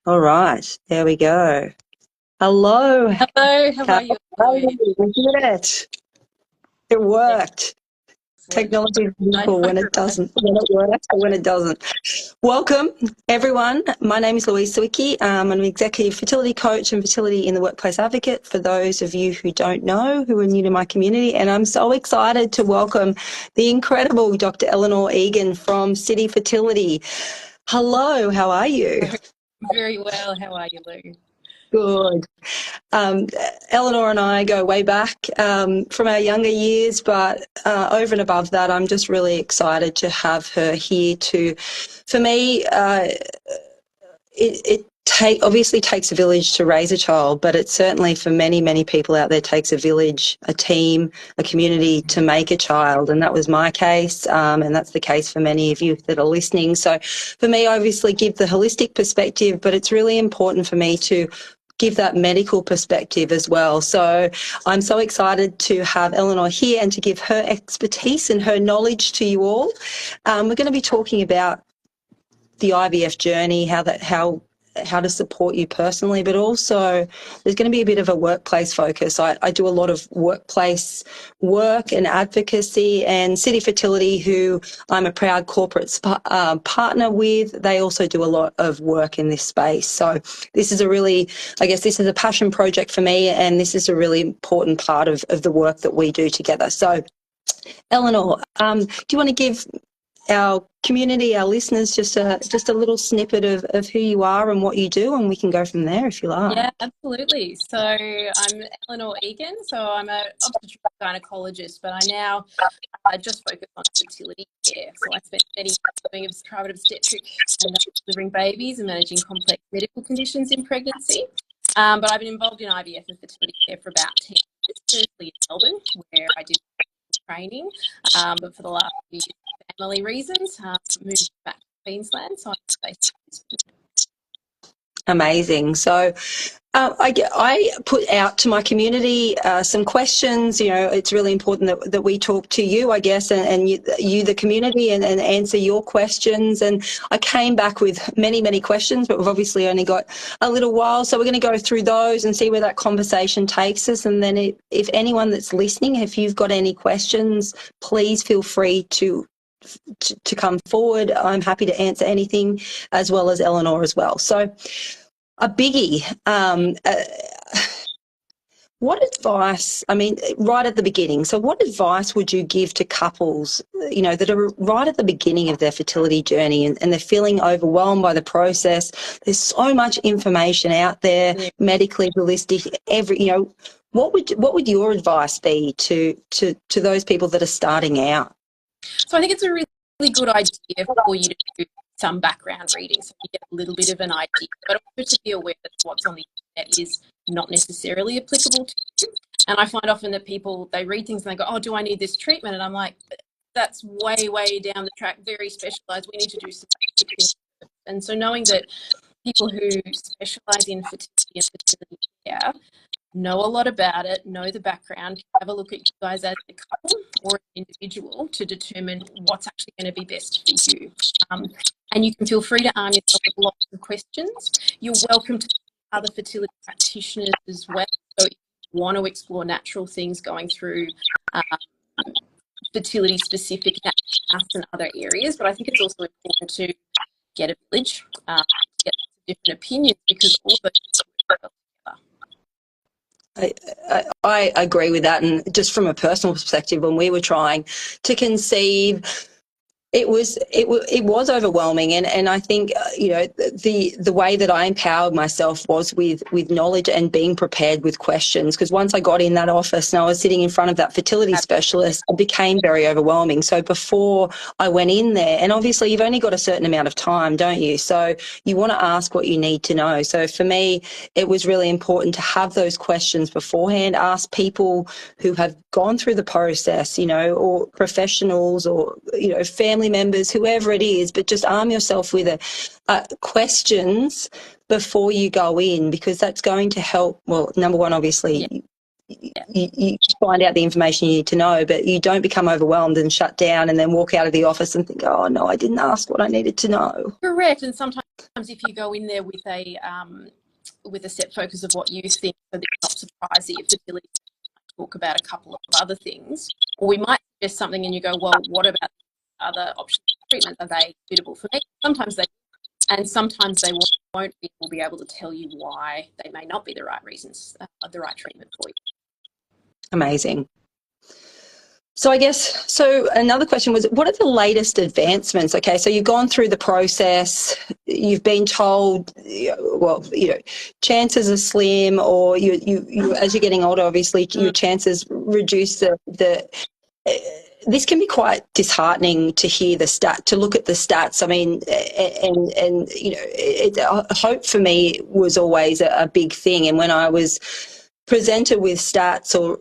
All right, there we go. Hello. Hello, how How are you, are Louise? you? We did it. It worked. Excellent. Technology is I beautiful know, when it right? doesn't, when it works or when it doesn't. Welcome, everyone. My name is Louise Siwicki. I'm an executive fertility coach and fertility in the workplace advocate for those of you who don't know, who are new to my community. And I'm so excited to welcome the incredible Dr Eleanor Egan from City Fertility. Hello, how are you? Very well. How are you, Lou? Good. Um, Eleanor and I go way back from our younger years, but over and above that, I'm just really excited to have her here for me, obviously takes a village to raise a child, but it certainly for many, many people out there takes a village, a team, a community to make a child. And that was my case. And that's the case for many of you that are listening. So for me, I obviously give the holistic perspective, but it's really important for me to give that medical perspective as well. So I'm so excited to have Eleanor here and to give her expertise and her knowledge to you all. We're going to be talking about the IVF journey, how to support you personally, but also there's going to be a bit of a workplace focus. I do a lot of workplace work and advocacy, and City Fertility, who I'm a proud corporate partner with, they also do a lot of work in this space. So this is this is a passion project for me, and this is a really important part of the work that we do together. So Eleanor, do you want to give our community, our listeners, just a little snippet of who you are and what you do, and we can go from there if you like. Yeah, absolutely. So I'm Eleanor Egan. So I'm an obstetric gynecologist, but I just focus on fertility care. So I spent many years doing private obstetric and delivering babies and managing complex medical conditions in pregnancy. But I've been involved in IVF and fertility care for about 10 years, firstly in Melbourne, where I did training, but for the last few years, family reasons, moved back to Queensland. So I'm based in Brisbane. Amazing. So I put out to my community some questions. You know, it's really important that we talk to you, I guess, and you the community, and answer your questions. And I came back with many, many questions, but we've obviously only got a little while. So we're going to go through those and see where that conversation takes us. And then if anyone that's listening, if you've got any questions, please feel free to come forward. I'm happy to answer anything, as well as Eleanor as well. So a biggie. What advice, right at the beginning, so what advice would you give to couples, that are right at the beginning of their fertility journey, and they're feeling overwhelmed by the process? There's so much information out there, medically, holistic, what would your advice be to those people that are starting out? So I think it's a really good idea for you to do some background reading so you get a little bit of an idea, but also to be aware that what's on the internet is not necessarily applicable to you. And I find often that people, they read things and they go, oh, do I need this treatment? And I'm like, that's way, way down the track, very specialised. We need to do some basic things. And so knowing that people who specialise in fertility and fertility care know a lot about it, know the background, have a look at you guys as a couple or an individual to determine what's actually going to be best for you. And you can feel free to arm yourself with lots of questions. You're welcome to other fertility practitioners as well. So if you want to explore natural things going through fertility specific and other areas, but I think it's also important to get a village, get different opinions, because all those work well together. I agree with that, and just from a personal perspective, when we were trying to conceive, it was overwhelming, and I think the way that I empowered myself was with knowledge and being prepared with questions, because once I got in that office and I was sitting in front of that fertility specialist, it became very overwhelming. So before I went in there, and obviously you've only got a certain amount of time, don't you? So you want to ask what you need to know. So for me, it was really important to have those questions beforehand, ask people who have gone through the process, or professionals, or family members, whoever it is, but just arm yourself with questions before you go in, because that's going to help. Well, number one, obviously, you find out the information you need to know, but you don't become overwhelmed and shut down and then walk out of the office and think, oh, no, I didn't ask what I needed to know. Correct. And sometimes if you go in there with a set focus of what you think, so that you're not surprised that your fertility talk about a couple of other things, or we might suggest something and you go, well, what about other options of treatment? Are they suitable for me? Sometimes they, and sometimes they won't be able to tell you why they may not be the right reasons, the right treatment for you. Amazing. So I guess, so another question was, what are the latest advancements? Okay, so you've gone through the process, you've been told, well, chances are slim, or you as you're getting older, obviously, your chances reduce this can be quite disheartening to hear to look at the stats. I mean, hope for me was always a big thing. And when I was presented with stats or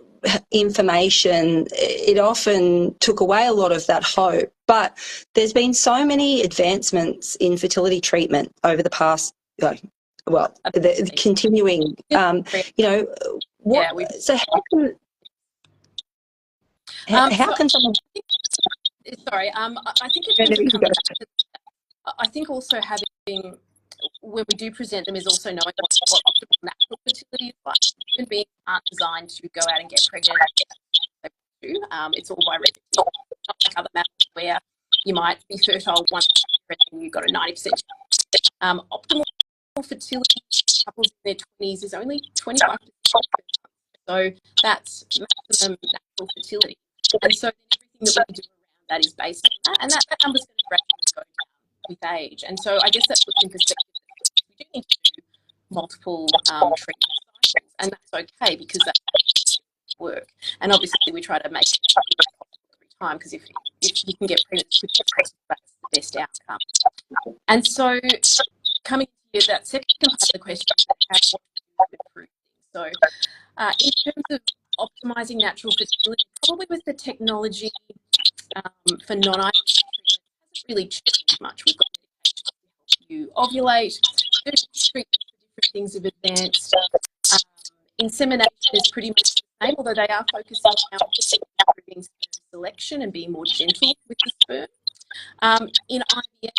information, it often took away a lot of that hope. But there's been so many advancements in fertility treatment over the past, the continuing, so how can someone... Sorry, I think it comes back to, I think also having, when we do present them, is also knowing what optimal natural fertility is like. Human beings aren't designed to go out and get pregnant. It's all by repetition. Not like other mammals where you might be fertile once and you've got a 90% chance. Optimal fertility couples in their 20s is only 25%. So that's maximum natural fertility. And so everything that we do around that is based on that. And that number's going to gradually go down with age. And so I guess that puts in perspective that we do need to do multiple treatment cycles. And that's okay, because that work. And obviously we try to make it every time, because if you can get pregnant as quickly as possible, that's the best outcome. And so coming to that second part of the question, how to improve things. So in terms of optimising natural fertility, probably with the technology for non-IVF treatment, it hasn't really changed much. We've got medication to help you ovulate, treatments for different things have advanced. Insemination is pretty much the same, although they are focusing now on improving sperm selection and being more gentle with the sperm. In IVF,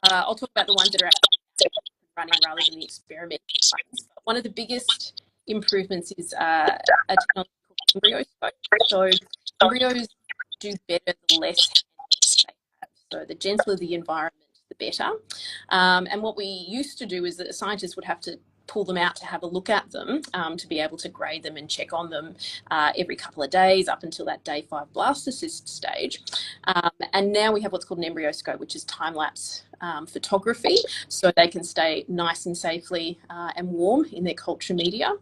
I'll talk about the ones that are actually running rather than the experimental ones. But one of the biggest improvements is a technology called EmbryoScope. So embryos do better the less they have. So the gentler the environment, the better. And what we used to do is that scientists would have to pull them out to have a look at them, to be able to grade them and check on them every couple of days up until that day 5 blastocyst stage. And now we have what's called an EmbryoScope, which is time-lapse photography, so they can stay nice and safely and warm in their culture media.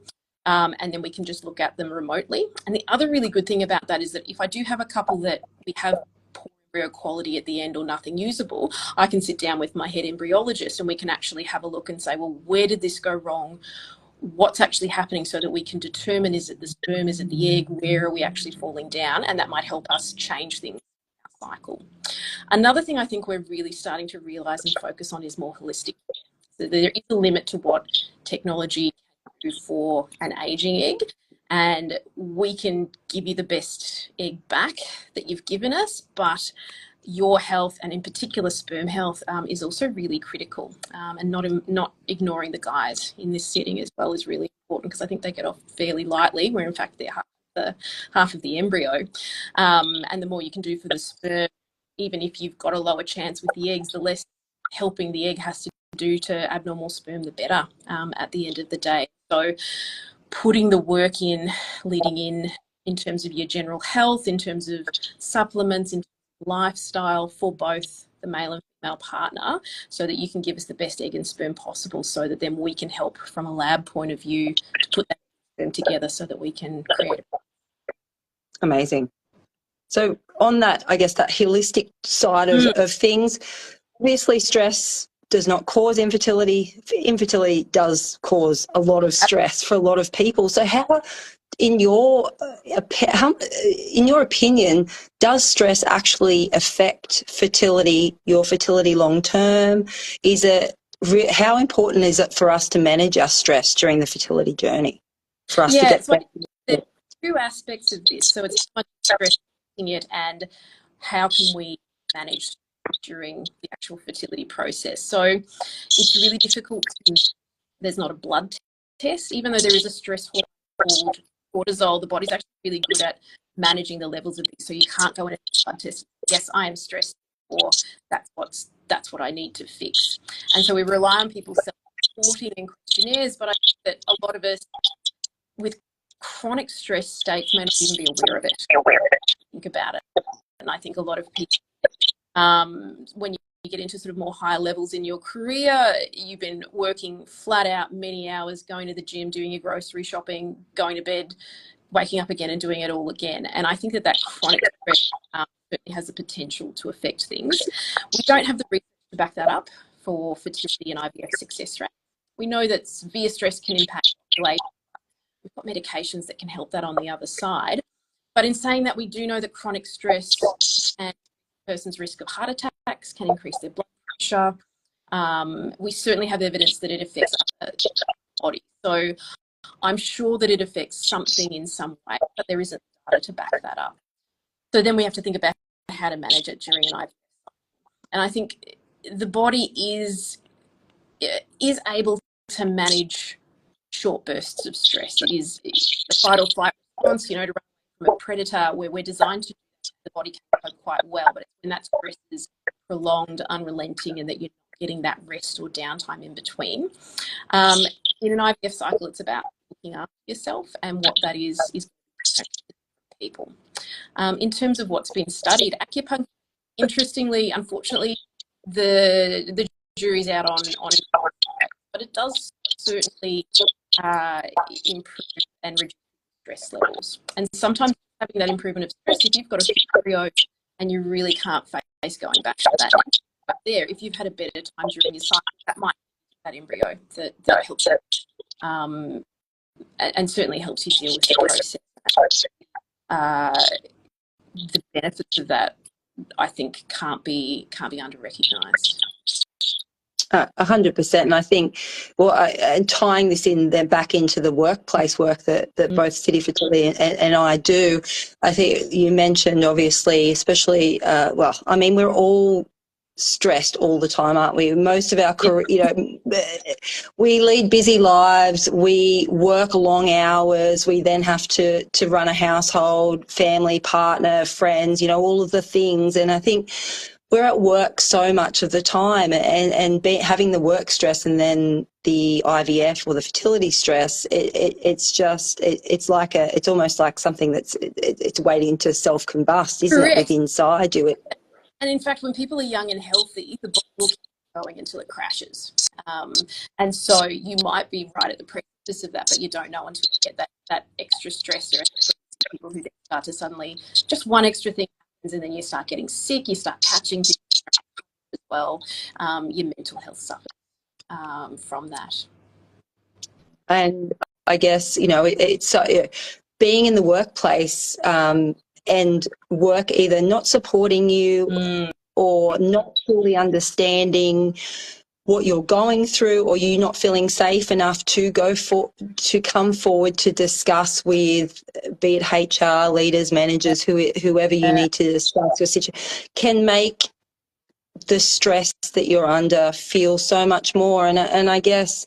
And then we can just look at them remotely. And the other really good thing about that is that if I do have a couple that we have poor embryo quality at the end or nothing usable, I can sit down with my head embryologist and we can actually have a look and say, well, where did this go wrong? What's actually happening, so that we can determine, is it the sperm, is it the egg, where are we actually falling down? And that might help us change things in our cycle. Another thing I think we're really starting to realise and focus on is more holistic care. So there is a limit to what technology can do for an ageing egg, and we can give you the best egg back that you've given us, but your health, and in particular sperm health, is also really critical. And not ignoring the guys in this setting as well is really important, because I think they get off fairly lightly, where in fact they're half of the embryo. And the more you can do for the sperm, even if you've got a lower chance with the eggs, the less helping the egg has to do to abnormal sperm, the better at the end of the day. So putting the work in, leading in terms of your general health, in terms of supplements, in lifestyle for both the male and female partner, so that you can give us the best egg and sperm possible, so that then we can help from a lab point of view to put that sperm together so that we can create. Amazing. So on that, I guess that holistic side of things, obviously stress does not cause infertility. Infertility does cause a lot of stress for a lot of people. So how, in your opinion, does stress actually affect fertility, your fertility long term? How important is it for us to manage our stress during the fertility journey, for us to get better? two aspects of this. So it's how much stress it and how can we manage during the actual fertility process. So it's really difficult. There's not a blood test, even though there is a stress hormone called cortisol. The body's actually really good at managing the levels of this. So you can't go in a blood test. Yes, I am stressed, or that's what I need to fix. And so we rely on people self-reporting in questionnaires. But I think that a lot of us with chronic stress states may not even be aware of it. Think about it. And I think a lot of people, when you get into sort of more higher levels in your career, you've been working flat out many hours, going to the gym, doing your grocery shopping, going to bed, waking up again and doing it all again. And I think that chronic stress certainly has the potential to affect things. We don't have the research to back that up for fertility and IVF success rate. We know that severe stress can impact ovulation. We've got medications that can help that on the other side. But in saying that, we do know that chronic stress and a person's risk of heart attacks can increase their blood pressure. We certainly have evidence that it affects the body. So I'm sure that it affects something in some way, but there isn't data to back that up. So then we have to think about how to manage it during an IVF. And I think the body is able to manage short bursts of stress. It is the fight or flight response, to run from a predator, where we're designed to do that. The body can cope quite well, but it's when that stress is prolonged, unrelenting, and that you're not getting that rest or downtime in between. In an IVF cycle, it's about looking after yourself, and what that is people. In terms of what's been studied, acupuncture, interestingly, unfortunately, the jury's out on but it does certainly improve and reduce stress levels. And sometimes having that improvement of stress, if you've got a embryo and you really can't face going back to that, but there, if you've had a better time during your cycle, that might be that embryo that helps you, and certainly helps you deal with the process. The benefits of that, I think, can't be under recognised. 100%. And I think, and tying this in then back into the workplace work that both City Fertility and I do, I think you mentioned, obviously, especially, we're all stressed all the time, aren't we? Most of our career, we lead busy lives, we work long hours, we then have to run a household, family, partner, friends, all of the things. And I think we're at work so much of the time, and having the work stress and then the IVF or the fertility stress, it's almost like something it's waiting to self-combust, isn't Correct. it, within inside you? And in fact, when people are young and healthy, the body will keep going until it crashes. And so you might be right at the precipice of that, but you don't know until you get that extra stress, or people who start to suddenly, just one extra thing happens and then you start getting sick, you start catching things as well. Your mental health suffers from that. And I guess, it's being in the workplace and work either not supporting you or not fully understanding what you're going through, or you not feeling safe enough to come forward to discuss with, be it HR, leaders, managers, whoever you need to discuss your situation, can make the stress that you're under feel so much more. And I guess,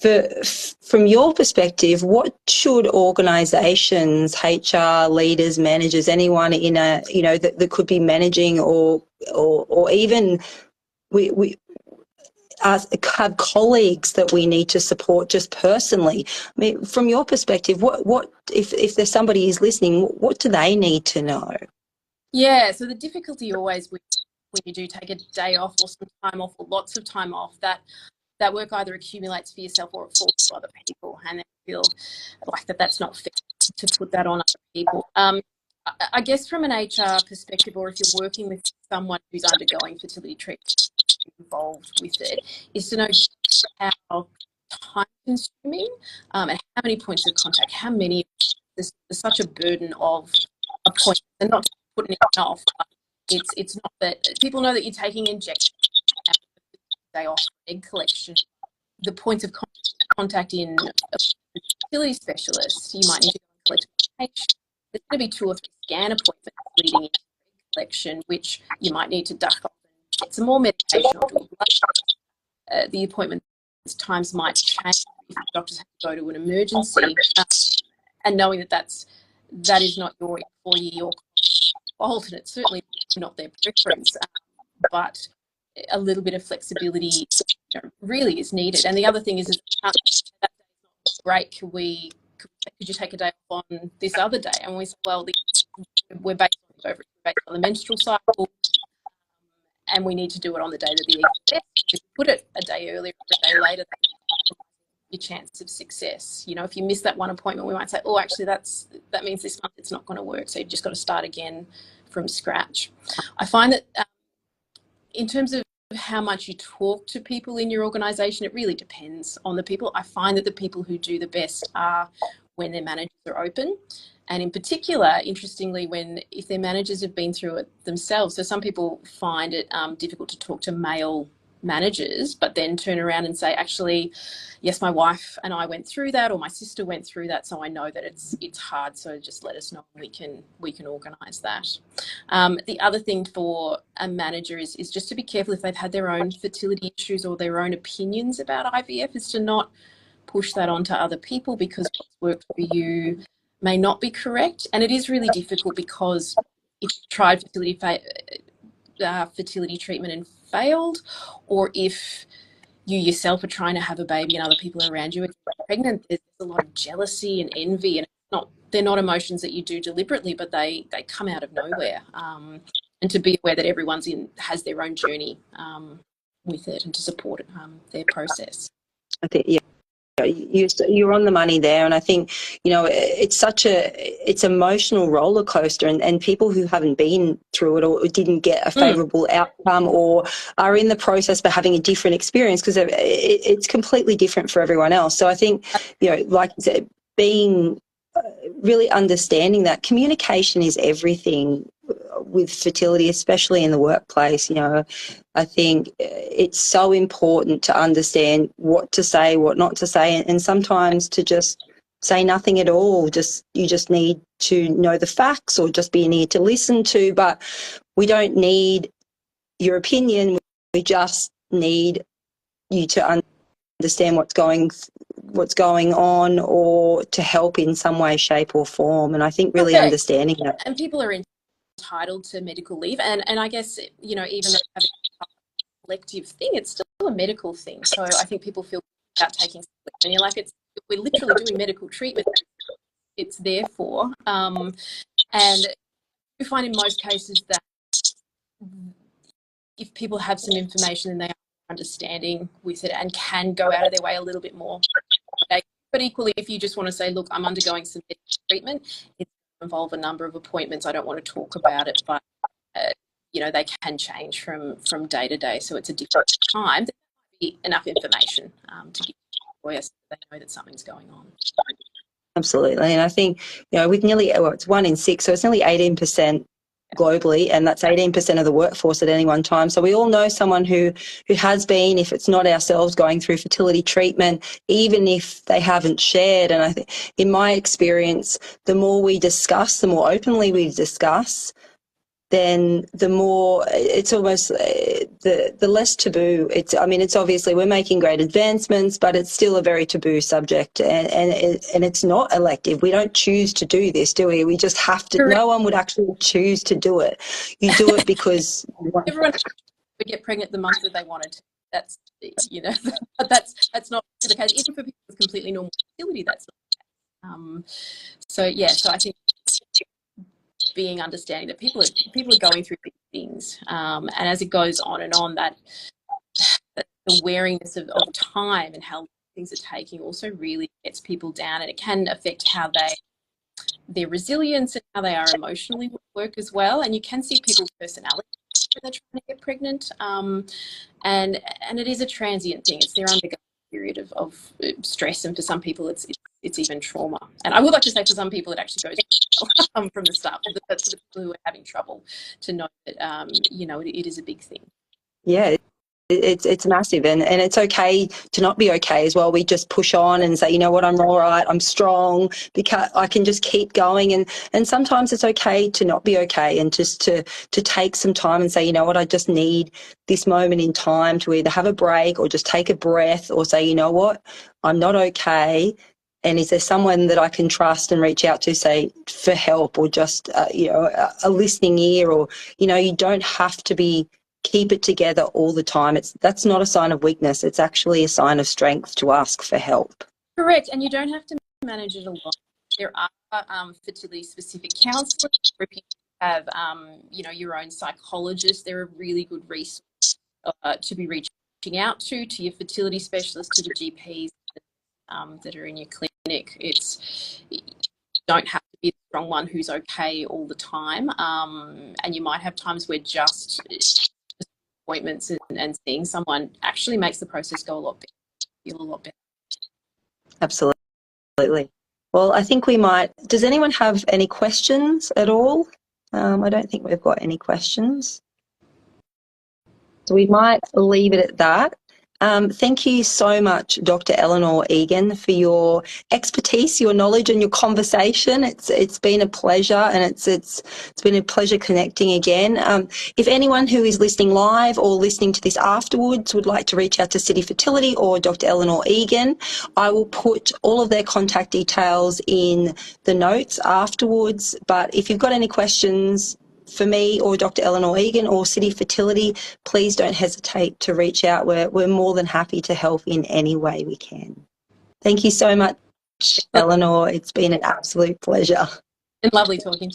from your perspective, what should organisations, HR, leaders, managers, anyone in that could be managing or even we have colleagues that we need to support just personally? I mean, from your perspective, what if there's somebody who's listening, what do they need to know? Yeah, so the difficulty always when you do take a day off or some time off or lots of time off, that work either accumulates for yourself or it falls to other people, and then feel like that's not fair to put that on other people. I guess from an HR perspective, or if you're working with someone who's undergoing fertility treatment involved with it, is to know how time-consuming and how many points of contact, how many. There's such a burden of appointments, and not putting it off. It's not that people know that you're taking injections, day off, egg collection, the points of contact in a fertility specialist, you might need to go and collect medication. There's going to be 2 or 3 scan appointments leading into collection, which you might need to duck off and get some more medication or do a blood test. The appointment times might change if the doctors have to go to an emergency. And knowing that that is not your employee or fault, and it's certainly not their preference, but a little bit of flexibility really is needed. And the other thing is that's not great. Could you take a day off on this other day? And we say, well, we're based on the menstrual cycle, and we need to do it on the day that the egg is best. If you put it a day earlier or a day later, your chance of success. If you miss that one appointment, we might say, oh, actually that means this month it's not going to work, so you've just got to start again from scratch. I find that in terms of how much you talk to people in your organisation, it really depends on the people. I find that the people who do the best are when their managers are open, and in particular, interestingly, if their managers have been through it themselves. So some people find it difficult to talk to male managers, but then turn around and say, actually, yes, my wife and I went through that, or my sister went through that, so I know that it's hard, so just let us know and we can organise that. The other thing for a manager is just to be careful if they've had their own fertility issues or their own opinions about IVF, is to not push that onto other people, because what's worked for you may not be correct. And it is really difficult, because if you've tried fertility treatment and failed, or if you yourself are trying to have a baby and other people around you are pregnant, there's a lot of jealousy and envy, and they're not emotions that you do deliberately, but they come out of nowhere. And to be aware that everyone's has their own journey with it, and to support their process. I think, yeah, you're on the money there. And I think, it's emotional roller coaster, and people who haven't been through it or didn't get a favourable outcome, or are in the process but having a different experience, because it's completely different for everyone else. So I think, like you said, being really understanding that communication is everything with fertility, especially in the workplace. I think it's so important to understand what to say, what not to say, and sometimes to just say nothing at all. You just need to know the facts, or just be near to listen to. But we don't need your opinion. We just need you to understand what's going on, or to help in some way, shape or form. And I think really understanding that. And people are entitled to medical leave, and I guess, even though having a collective thing, it's still a medical thing. So I think people feel about taking sick, and you're like, we're literally doing medical treatment. It's there for, and we find in most cases that if people have some information and they are understanding with it and can go out of their way a little bit more. But equally, if you just want to say, look, I'm undergoing some medical treatment, it involve a number of appointments, I don't want to talk about it, but they can change from day to day, so it's a different time. There might be enough information to give employers so they know that something's going on. Absolutely. And I think, with nearly, it's 1 in 6, so it's nearly 18% globally, and that's 18% of the workforce at any one time. So we all know someone who has been, if it's not ourselves, going through fertility treatment, even if they haven't shared. And I think, in my experience, the more we discuss, the more openly we discuss, then the more it's almost the less taboo. It's obviously we're making great advancements, but it's still a very taboo subject, and it's not elective. We don't choose to do this, do we? We just have to. No one would actually choose to do it. You do it because everyone would get pregnant the month that they wanted to. That's but that's not the case. Even for people with completely normal fertility, that's not the case. So I think being understanding that people are going through big things, and as it goes on and on, that the wariness of time and how things are taking also really gets people down, and it can affect how their resilience and how they are emotionally with work as well. And you can see people's personality when they're trying to get pregnant, and it is a transient thing. It's their undergoing period of stress, and for some people it's even trauma. And I would like to say for some people it actually goes from the start, but for the people who are having trouble, to know that it is a big thing. Yeah, it's massive, and it's okay to not be okay as well. We just push on and say, you know what, I'm all right, I'm strong, because I can just keep going. And sometimes it's okay to not be okay, and just to take some time and say, you know what, I just need this moment in time to either have a break or just take a breath, or say, you know what, I'm not okay. And is there someone that I can trust and reach out to, say, for help, or just, a listening ear? Or, you don't have to keep it together all the time. That's not a sign of weakness. It's actually a sign of strength to ask for help. Correct. And you don't have to manage it alone. There are fertility-specific counsellors. If you have, your own psychologist, they're a really good resource to be reaching out to your fertility specialist, to the GPs that are in your clinic. You don't have to be the strong one who's okay all the time, and you might have times where just appointments and seeing someone actually makes the process go a lot better, feel a lot better. Absolutely. Well, I think we might. Does anyone have any questions at all? I don't think we've got any questions. So we might leave it at that. Thank you so much, Dr. Eleanor Egan, for your expertise, your knowledge, and your conversation. It's been a pleasure, and it's been a pleasure connecting again. If anyone who is listening live or listening to this afterwards would like to reach out to City Fertility or Dr. Eleanor Egan, I will put all of their contact details in the notes afterwards. But if you've got any questions for me or Dr. Eleanor Egan or City Fertility, please don't hesitate to reach out. We're more than happy to help in any way we can. Thank you so much, Eleanor. It's been an absolute pleasure. And lovely talking to you.